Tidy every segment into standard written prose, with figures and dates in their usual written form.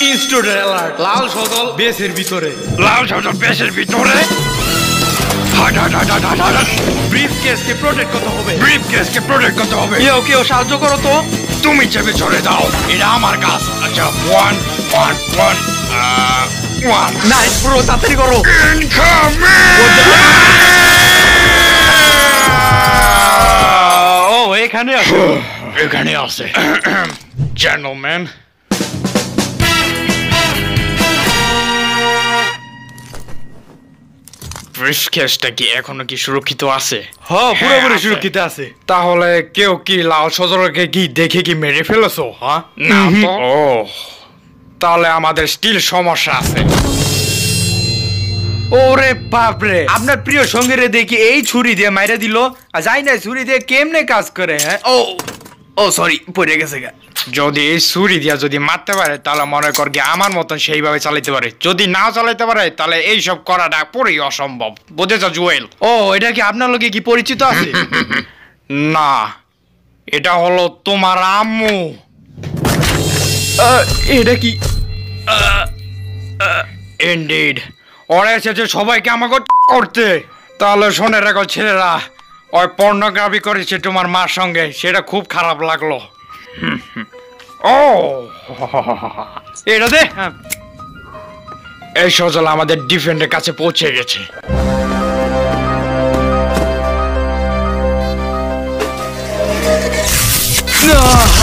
ইনস্ট্রুডার alert, লাল সজল বেসের ভিতরে। লাল সজল বেসের ভিতরে? ব্রিফকেসকে প্রোটেক্ট করতে হবে। ব্রিফকেসকে প্রোটেক্ট করতে হবে। কেউ সাহায্য করো তো। তুমি চেপে চড়ে দাও, এটা আমার কাজ। আচ্ছা, 1 1 1 1 নাইস ব্রো, তাড়াতাড়ি করো। ও এখানে আছে, এখানে আছে। জেন্টলম্যান, ব্রিফকেসটা কি এখনো কি সুরক্ষিত আছে? হ্যাঁ পুরোপুরি আছে। সুরক্ষিত আছে। তাহলে কেউ কি লাল সজলকে কি দেখে কি মেরে ফেলেছো? হ্যাঁ না তো। ও তাহলে আমাদের স্টিল সমস্যা আছে। ওরে বাপরে, আপনার প্রিয় সঙ্গীরে দেখি এই ছুরি দিয়ে মাইরা দিল, আর যাই না ছুরি দিয়ে কেমনে কাজ করে। হ্যাঁ ও সরি, পড়ে গেছে গা। যদি এই ছুরি দিয়া যদি মারতে পারে তাহলে মনে কর কি আমার মতন সেইভাবে চালাতে পারে। যদি না চালাতে পারে তাহলে এইসব করাটা পুরোই অসম্ভব, বুঝেছ জুয়েল? ও এটা কি আপনার লোকে কি পরিচিত আছে? না, এটা হলো তোমার আম্মু। এটা কি? ইনডিড, ওরা এসেছে সবাইকে আমাকে করতে। তাহলে শোনে রাখো ছেলেরা, ওই পর্নোগ্রাফি করেছে তোমার মার সঙ্গে, সেটা খুব খারাপ লাগলো। ও এটা দে। এই সজল আমাদের ডিফেন্ডের কাছে পৌঁছে গেছে।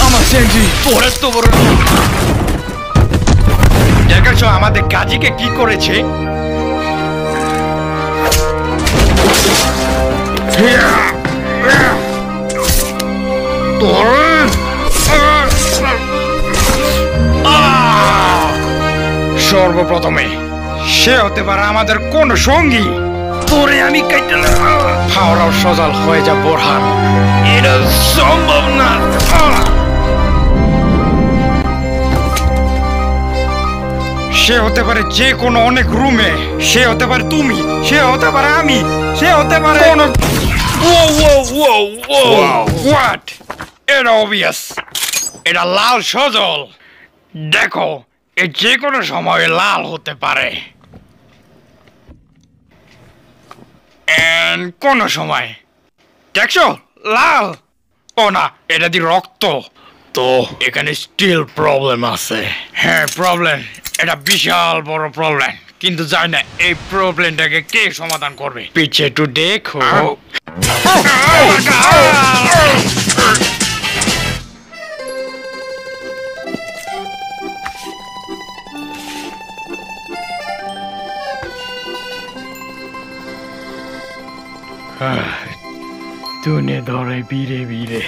আমার সেন্টি তোরে তো বড় দেখেছো আমাদের গাজীকে কি করেছে? সর্বপ্রথমে সে হতে পারে আমাদের কোন সঙ্গী। তোরে আমি হাওড়াও সজাল হয়ে যা বোরহান, এটা সম্ভব না। সে হতে পারে যে কোনো অনেক রুমে, সে হতে পারে তুমি, সে হতে পারে আমি, সে হতে পারে হোয়াট, এটা অবভিয়াস, এটা লাল সজল। দেখো এ যে কোনো সময় লাল হতে পারে, কোন সময়। দেখছো লাল? ও না, এটা দি রক্ত। তো এখানে স্টিল প্রবলেম আছে। হ্যাঁ প্রবলেম, এটা বিশাল বড় প্রবলেম, কিন্তু জানি না এই প্রবলেমটাকে কে সমাধান করবে। পিছে একটু দেখো। তুনে ধরে বীরে বীরে।